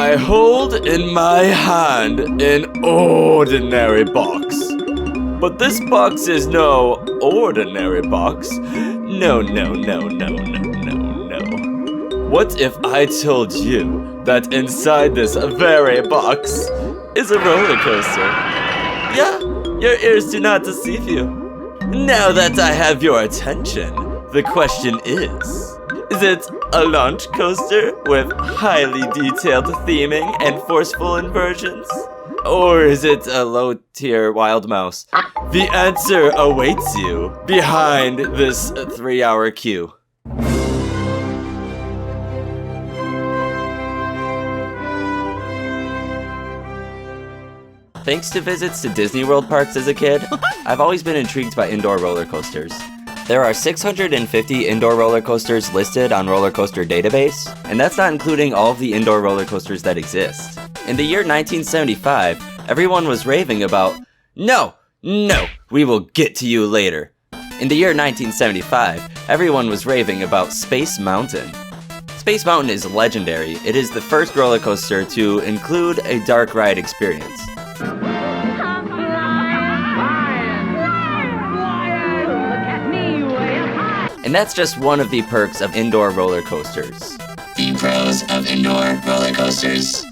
I hold in my hand an ordinary box. But this box is no ordinary box. No. What if I told you that inside this very box is a roller coaster? Yeah, your ears do not deceive you. Now that I have your attention, the question is it a launch coaster with highly detailed theming and forceful inversions? Or is it a low-tier wild mouse? The answer awaits you behind this 3-hour queue. Thanks to visits to Disney World parks as a kid, I've always been intrigued by indoor roller coasters. There are 650 indoor roller coasters listed on Roller Coaster Database, and that's not including all of the indoor roller coasters that exist. In the year 1975, everyone was raving about, no, we will get to you later. In the year 1975, everyone was raving about Space Mountain. Space Mountain is legendary. It is the first roller coaster to include a dark ride experience. And that's just one of the perks of indoor roller coasters. The pros of indoor roller coasters.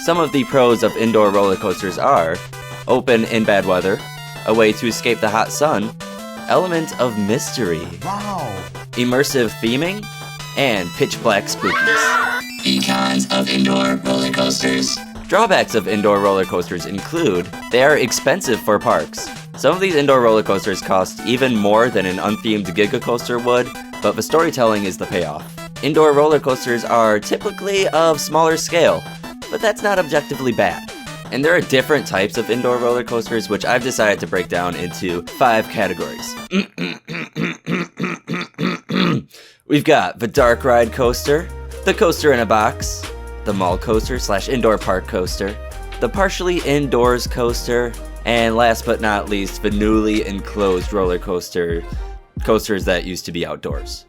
Some of the pros of indoor roller coasters are open in bad weather, a way to escape the hot sun, element of mystery, immersive theming, and pitch black spookies. The cons of indoor roller coasters. Drawbacks of indoor roller coasters include they are expensive for parks. Some of these indoor roller coasters cost even more than an unthemed Giga Coaster would, but the storytelling is the payoff. Indoor roller coasters are typically of smaller scale, but that's not objectively bad. And there are different types of indoor roller coasters, which I've decided to break down into 5 categories. We've got the dark ride coaster, the coaster in a box, the mall coaster / indoor park coaster, the partially indoors coaster, and last but not least, the newly enclosed roller coasters that used to be outdoors.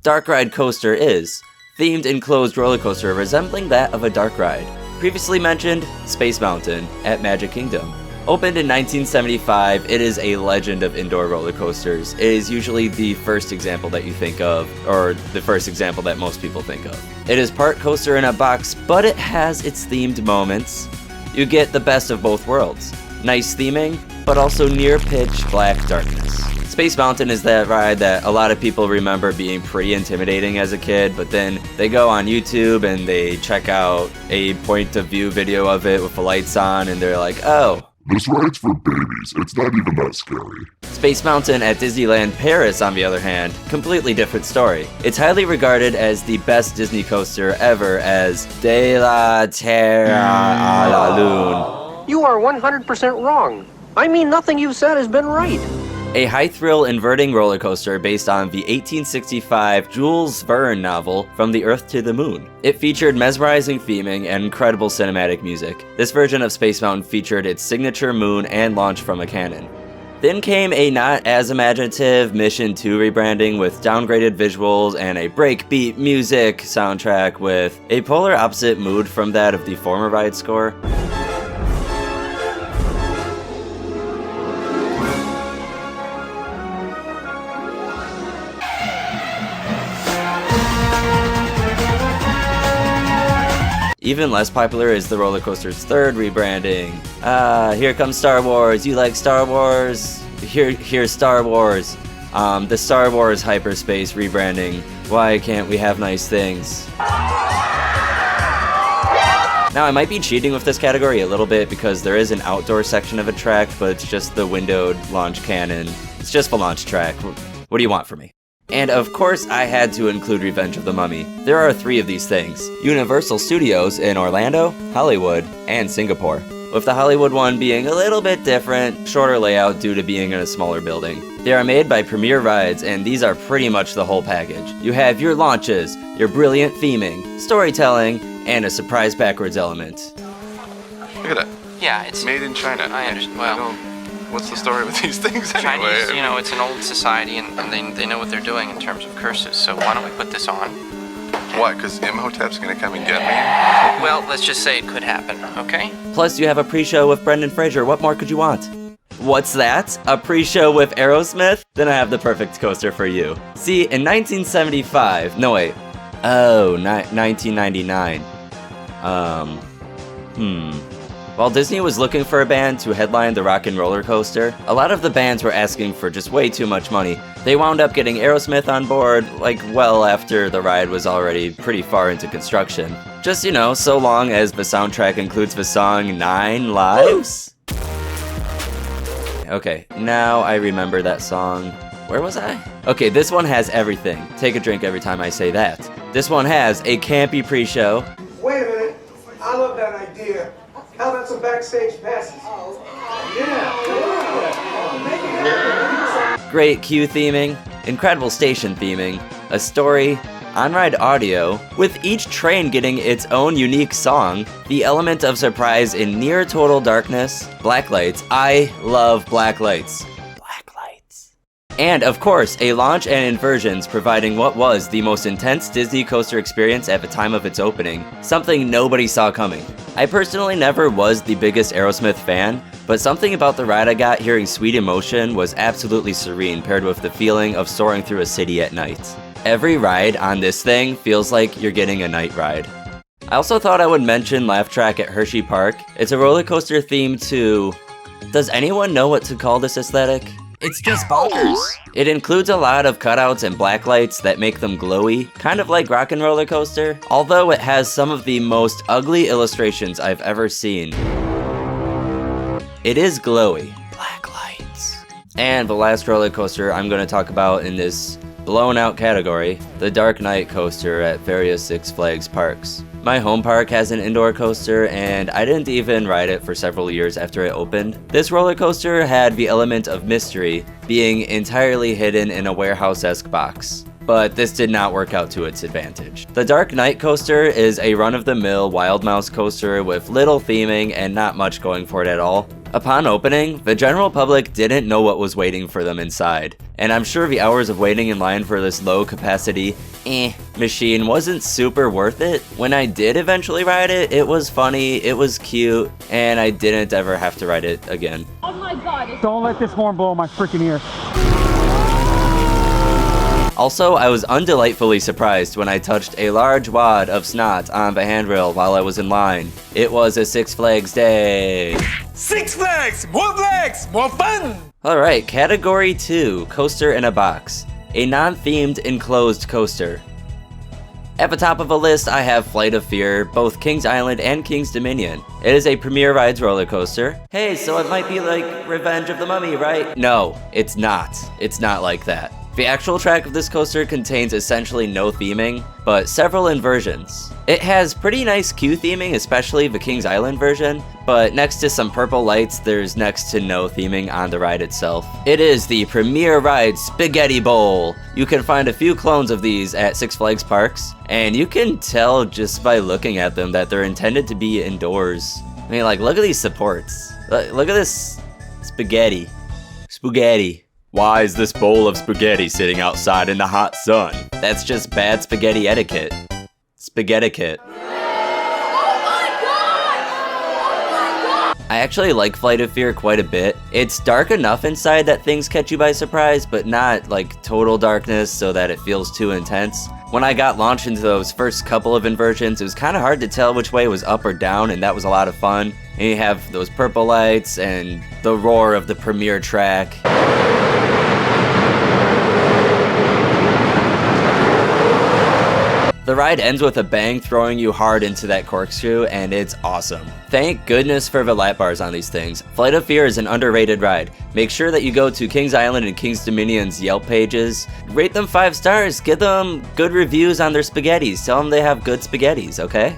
Dark ride coaster is themed enclosed roller coaster resembling that of a dark ride. Previously mentioned, Space Mountain at Magic Kingdom. Opened in 1975, it is a legend of indoor roller coasters. It is usually the first example that you think of, or the first example that most people think of. It is part coaster in a box, but it has its themed moments. You get the best of both worlds. Nice theming, but also near pitch black darkness. Space Mountain is that ride that a lot of people remember being pretty intimidating as a kid, but then they go on YouTube and they check out a point of view video of it with the lights on and they're like, oh, this ride's for babies. It's not even that scary. Space Mountain at Disneyland Paris, on the other hand, completely different story. It's highly regarded as the best Disney coaster ever as De la Terre à la Lune. You are 100% wrong. I mean, nothing you've said has been right. A high-thrill inverting roller coaster based on the 1865 Jules Verne novel From the Earth to the Moon. It featured mesmerizing theming and incredible cinematic music. This version of Space Mountain featured its signature moon and launch from a cannon. Then came a not as imaginative Mission 2 rebranding with downgraded visuals and a breakbeat music soundtrack with a polar opposite mood from that of the former ride score. Even less popular is the roller coaster's third rebranding. Here comes Star Wars. You like Star Wars? Here's Star Wars. The Star Wars hyperspace rebranding. Why can't we have nice things? Now, I might be cheating with this category a little bit because there is an outdoor section of a track, but it's just the windowed launch cannon. It's just the launch track. What do you want from me? And of course, I had to include Revenge of the Mummy. There are 3 of these things. Universal Studios in Orlando, Hollywood, and Singapore. With the Hollywood one being a little bit different, shorter layout due to being in a smaller building. They are made by Premier Rides, and these are pretty much the whole package. You have your launches, your brilliant theming, storytelling, and a surprise backwards element. Look at that. Yeah, it's made in China. I understand. Well, what's the story with these things anyway? Chinese, you know, it's an old society, and they know what they're doing in terms of curses. So why don't we put this on What, because Imhotep's gonna come and get me? Well, let's just say it could happen, okay? Plus, you have a pre-show with Brendan Fraser. What more could you want? What's that? A pre-show with Aerosmith? Then I have the perfect coaster for you. See, in 1975... No, wait. Oh, 1999. While Disney was looking for a band to headline the Rock and Roller Coaster, a lot of the bands were asking for just way too much money. They wound up getting Aerosmith on board, like, well after the ride was already pretty far into construction. Just, you know, so long as the soundtrack includes the song 9 Lives? Okay, now I remember that song. Where was I? Okay, this one has everything. Take a drink every time I say that. This one has a campy pre-show. Wait a minute. I love that idea. How about some backstage passes? Yeah. Make it happen. Great queue theming, incredible station theming, a story, on-ride audio, with each train getting its own unique song, the element of surprise in near total darkness, black lights. I love black lights. Black lights. And of course, a launch and inversions providing what was the most intense Disney coaster experience at the time of its opening, something nobody saw coming. I personally never was the biggest Aerosmith fan, but something about the ride I got hearing Sweet Emotion was absolutely serene paired with the feeling of soaring through a city at night. Every ride on this thing feels like you're getting a night ride. I also thought I would mention Laugh Track at Hershey Park. It's a roller coaster themed to... Does anyone know what to call this aesthetic? It's just bonkers. It includes a lot of cutouts and blacklights that make them glowy, kind of like Rock and Roller Coaster, although it has some of the most ugly illustrations I've ever seen. It is glowy. Black lights. And the last roller coaster I'm going to talk about in this blown out category, the Dark Knight coaster at various Six Flags parks. My home park has an indoor coaster, and I didn't even ride it for several years after it opened. This roller coaster had the element of mystery, being entirely hidden in a warehouse-esque box. But this did not work out to its advantage. The Dark Knight coaster is a run-of-the-mill Wild Mouse coaster with little theming and not much going for it at all. Upon opening, the general public didn't know what was waiting for them inside, and I'm sure the hours of waiting in line for this low-capacity machine wasn't super worth it. When I did eventually ride it, it was funny, it was cute, and I didn't ever have to ride it again. Oh my god. Don't let this horn blow my freaking ear. Also, I was undelightfully surprised when I touched a large wad of snot on the handrail while I was in line. It was a Six Flags day. Six Flags! More flags! More fun! Alright, category 2, coaster in a box. A non-themed enclosed coaster. At the top of the list, I have Flight of Fear, both Kings Island and Kings Dominion. It is a Premier Rides roller coaster. Hey, so it might be like Revenge of the Mummy, right? No, it's not. It's not like that. The actual track of this coaster contains essentially no theming, but several inversions. It has pretty nice queue theming, especially the Kings Island version, but next to some purple lights, there's next to no theming on the ride itself. It is the Premier Ride Spaghetti Bowl. You can find a few clones of these at Six Flags parks, and you can tell just by looking at them that they're intended to be indoors. I mean, like, look at these supports. Look at this spaghetti. Spaghetti. Why is this bowl of spaghetti sitting outside in the hot sun? That's just bad spaghetti etiquette. Spaghetti-kit. I actually like Flight of Fear quite a bit. It's dark enough inside that things catch you by surprise, but not like total darkness so that it feels too intense. When I got launched into those first couple of inversions, it was kind of hard to tell which way was up or down, and that was a lot of fun. And you have those purple lights and the roar of the premiere track. The ride ends with a bang throwing you hard into that corkscrew, and it's awesome. Thank goodness for the lap bars on these things. Flight of Fear is an underrated ride. Make sure that you go to Kings Island and Kings Dominion's Yelp pages. Rate them 5 stars, give them good reviews on their spaghettis. Tell them they have good spaghettis, okay?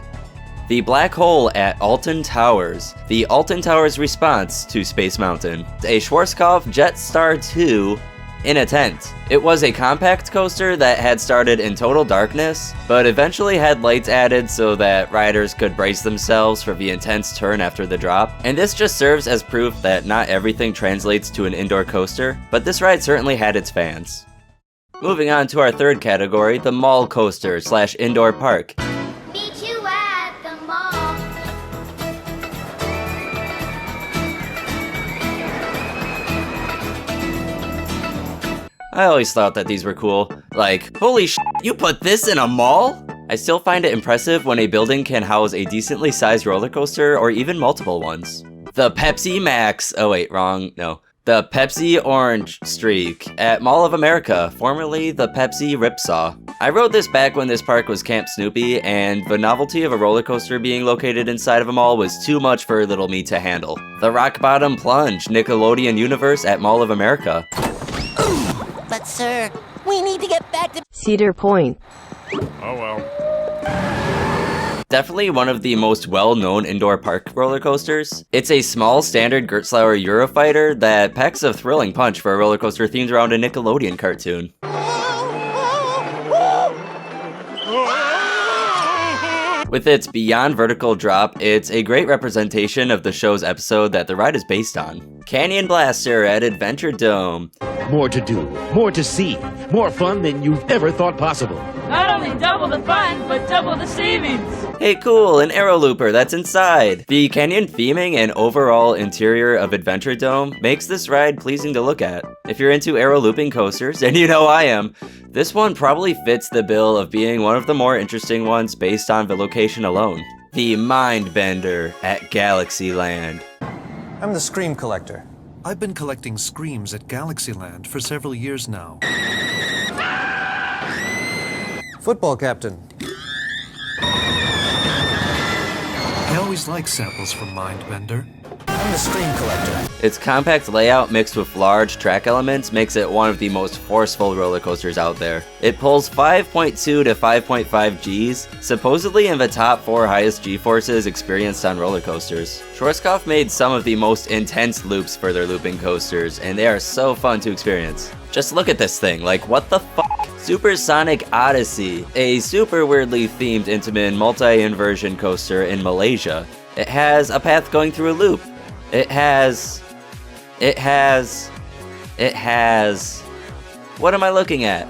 The Black Hole at Alton Towers. The Alton Towers response to Space Mountain. A Schwarzkopf Jetstar 2 in a tent. It was a compact coaster that had started in total darkness, but eventually had lights added so that riders could brace themselves for the intense turn after the drop. And this just serves as proof that not everything translates to an indoor coaster, but this ride certainly had its fans. Moving on to our third category, the mall coaster slash indoor park. Meet you at the mall. I always thought that these were cool. Like, holy sh**, you put this in a mall? I still find it impressive when a building can house a decently sized roller coaster or even multiple ones. The Pepsi Max, oh wait, wrong, no. The Pepsi Orange Streak at Mall of America, formerly the Pepsi Ripsaw. I rode this back when this park was Camp Snoopy, and the novelty of a roller coaster being located inside of a mall was too much for little me to handle. The Rock Bottom Plunge Nickelodeon Universe at Mall of America. But sir, we need to get back to Cedar Point. Oh well. Definitely one of the most well-known indoor park roller coasters. It's a small standard Gertzlauer Eurofighter that packs a thrilling punch for a roller coaster themed around a Nickelodeon cartoon. With its beyond vertical drop, it's a great representation of the show's episode that the ride is based on. Canyon Blaster at Adventure Dome. More to do, more to see, more fun than you've ever thought possible. Not only double the fun, but double the savings. Hey cool, an aero looper that's inside. The canyon theming and overall interior of Adventure Dome makes this ride pleasing to look at. If you're into aero looping coasters, and you know I am, this one probably fits the bill of being one of the more interesting ones based on the location alone. The Mind Bender at Galaxyland. I'm the Scream Collector. I've been collecting screams at Galaxyland for several years now. Football Captain. I always like samples from Mindbender. I'm the Scream Collector. Its compact layout mixed with large track elements makes it one of the most forceful roller coasters out there. It pulls 5.2 to 5.5 Gs, supposedly in the top 4 highest G-forces experienced on roller coasters. Schwarzkopf made some of the most intense loops for their looping coasters, and they are so fun to experience. Just look at this thing, like what the fuck? Supersonic Odyssey, a super weirdly themed Intamin multi-inversion coaster in Malaysia. It has a path going through a loop. It has... What am I looking at?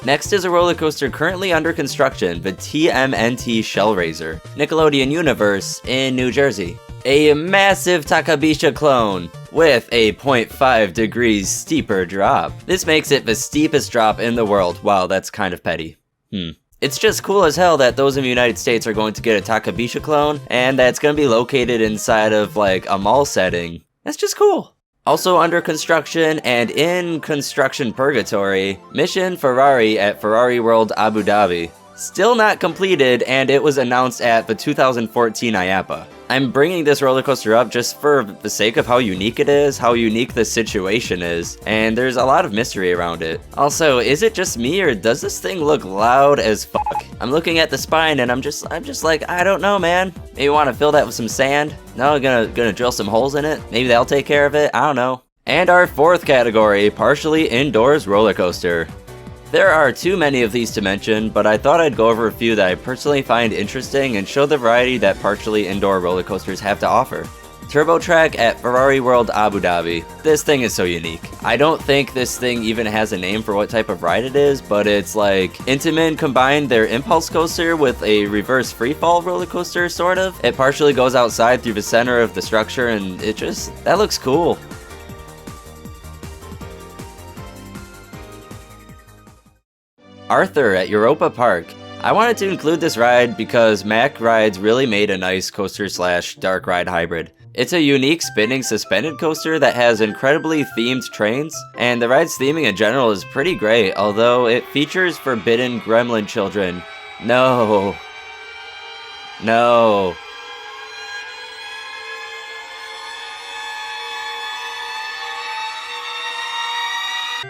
Next is a roller coaster currently under construction, the TMNT Shellraiser, Nickelodeon Universe in New Jersey. A massive Takabisha clone with a 0.5 degrees steeper drop. This makes it the steepest drop in the world. Wow, that's kind of petty. It's just cool as hell that those in the United States are going to get a Takabisha clone, and that's going to be located inside of like a mall setting. That's just cool. Also under construction and in construction purgatory, Mission Ferrari at Ferrari World Abu Dhabi. Still not completed, and it was announced at the 2014 IAPA. I'm bringing this roller coaster up just for the sake of how unique it is, how unique the situation is, and there's a lot of mystery around it. Also, is it just me or does this thing look loud as fuck? I'm looking at the spine and I'm just like, I don't know, man. Maybe want to fill that with some sand? No, gonna drill some holes in it? Maybe that'll take care of it? I don't know. And our fourth category, partially indoors roller coaster. There are too many of these to mention, but I thought I'd go over a few that I personally find interesting and show the variety that partially indoor roller coasters have to offer. Turbo Track at Ferrari World Abu Dhabi. This thing is so unique. I don't think this thing even has a name for what type of ride it is, but it's like Intamin combined their impulse coaster with a reverse freefall roller coaster, sort of. It partially goes outside through the center of the structure, and that looks cool. Arthur at Europa Park. I wanted to include this ride because Mack Rides really made a nice coaster slash dark ride hybrid. It's a unique spinning suspended coaster that has incredibly themed trains, and the ride's theming in general is pretty great, although it features forbidden gremlin children. No. No.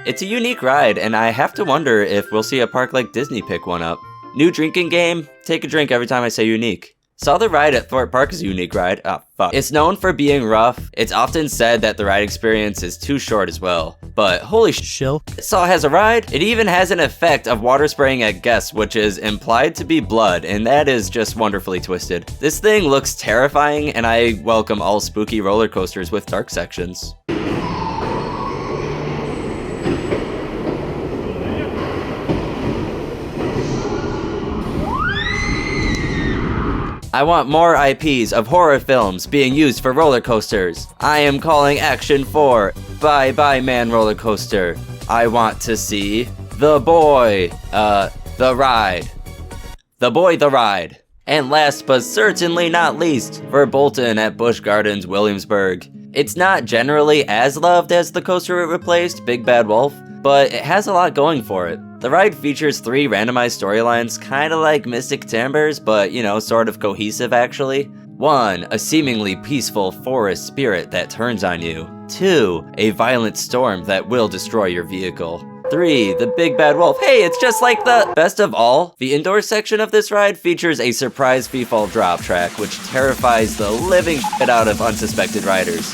It's a unique ride, and I have to wonder if we'll see a park like Disney pick one up. New drinking game, take a drink every time I say unique. Saw the ride at Thorpe Park is a unique ride. Oh, fuck. It's known for being rough. It's often said that the ride experience is too short as well. But holy shill. Saw has a ride. It even has an effect of water spraying at guests, which is implied to be blood, and that is just wonderfully twisted. This thing looks terrifying, and I welcome all spooky roller coasters with dark sections. I want more IPs of horror films being used for roller coasters. I am calling action for Bye Bye Man roller coaster. I want to see The Boy, the ride. The Boy, the ride. And last but certainly not least, for Bolton at Busch Gardens, Williamsburg. It's not generally as loved as the coaster it replaced, Big Bad Wolf, but it has a lot going for it. The ride features 3 randomized storylines, kinda like Mystic Timbers, but you know, sort of cohesive actually. 1. A seemingly peaceful forest spirit that turns on you. 2. A violent storm that will destroy your vehicle. 3. The Big Bad Wolf. Hey, it's just like the... Best of all, the indoor section of this ride features a surprise freefall drop track, which terrifies the living shit out of unsuspected riders.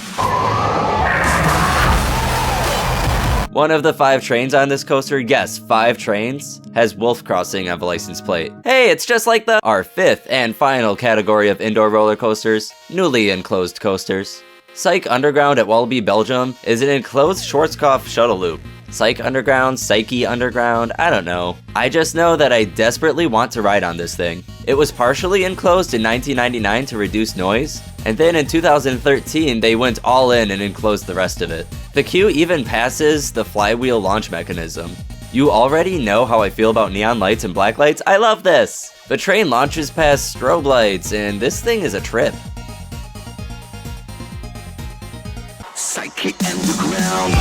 One of the 5 trains on this coaster, yes, 5 trains, has Wolf Crossing on the license plate. Hey, it's just like our 5th and final category of indoor roller coasters, newly enclosed coasters. Psych Underground at Wallaby, Belgium is an enclosed Schwarzkopf shuttle loop. Psych Underground, Psyche Underground, I don't know. I just know that I desperately want to ride on this thing. It was partially enclosed in 1999 to reduce noise, and then in 2013 they went all in and enclosed the rest of it. The queue even passes the flywheel launch mechanism. You already know how I feel about neon lights and black lights, I love this! The train launches past strobe lights, and this thing is a trip. Psyche Underground.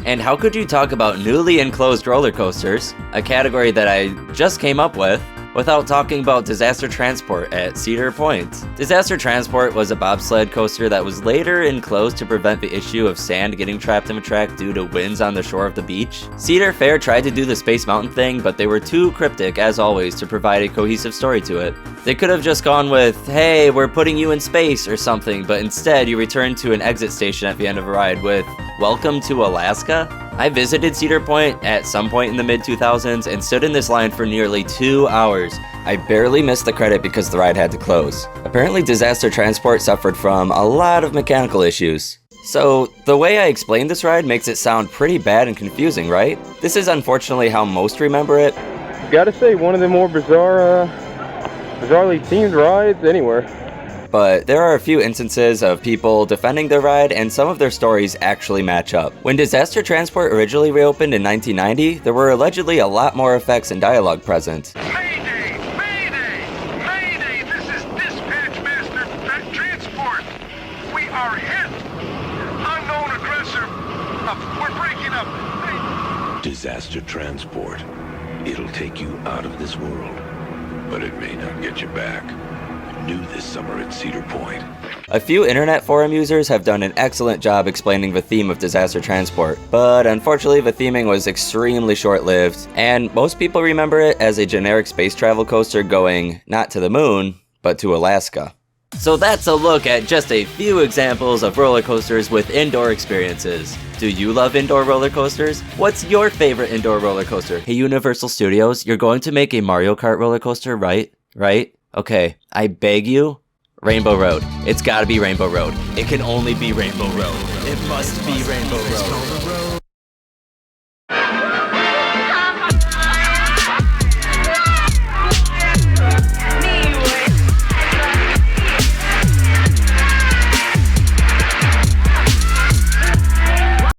And how could you talk about newly enclosed roller coasters, a category that I just came up with, without talking about Disaster Transport at Cedar Point? Disaster Transport was a bobsled coaster that was later enclosed to prevent the issue of sand getting trapped in the track due to winds on the shore of the beach. Cedar Fair tried to do the Space Mountain thing, but they were too cryptic, as always, to provide a cohesive story to it. They could have just gone with, hey, we're putting you in space or something, but instead you return to an exit station at the end of a ride with, welcome to Alaska? I visited Cedar Point at some point in the mid-2000s and stood in this line for nearly 2 hours. I barely missed the credit because the ride had to close. Apparently Disaster Transport suffered from a lot of mechanical issues. So, the way I explained this ride makes it sound pretty bad and confusing, right? This is unfortunately how most remember it. Gotta say, one of the more bizarrely themed rides anywhere. But there are a few instances of people defending their ride, and some of their stories actually match up. When Disaster Transport originally reopened in 1990, there were allegedly a lot more effects and dialogue present. Mayday! Mayday! Mayday! This is Dispatch Master Transport! We are hit! Unknown aggressor! We're breaking up! Disaster Transport. It'll take you out of this world, but it may not get you back. New this summer at Cedar Point. A few internet forum users have done an excellent job explaining the theme of Disaster Transport, but unfortunately the theming was extremely short-lived, and most people remember it as a generic space travel coaster going not to the moon, but to Alaska. So that's a look at just a few examples of roller coasters with indoor experiences. Do you love indoor roller coasters? What's your favorite indoor roller coaster? Hey Universal Studios, you're going to make a Mario Kart roller coaster, right? Right? Okay, I beg you, Rainbow Road. It's gotta be Rainbow Road. It can only be Rainbow Road. It must be Rainbow Road.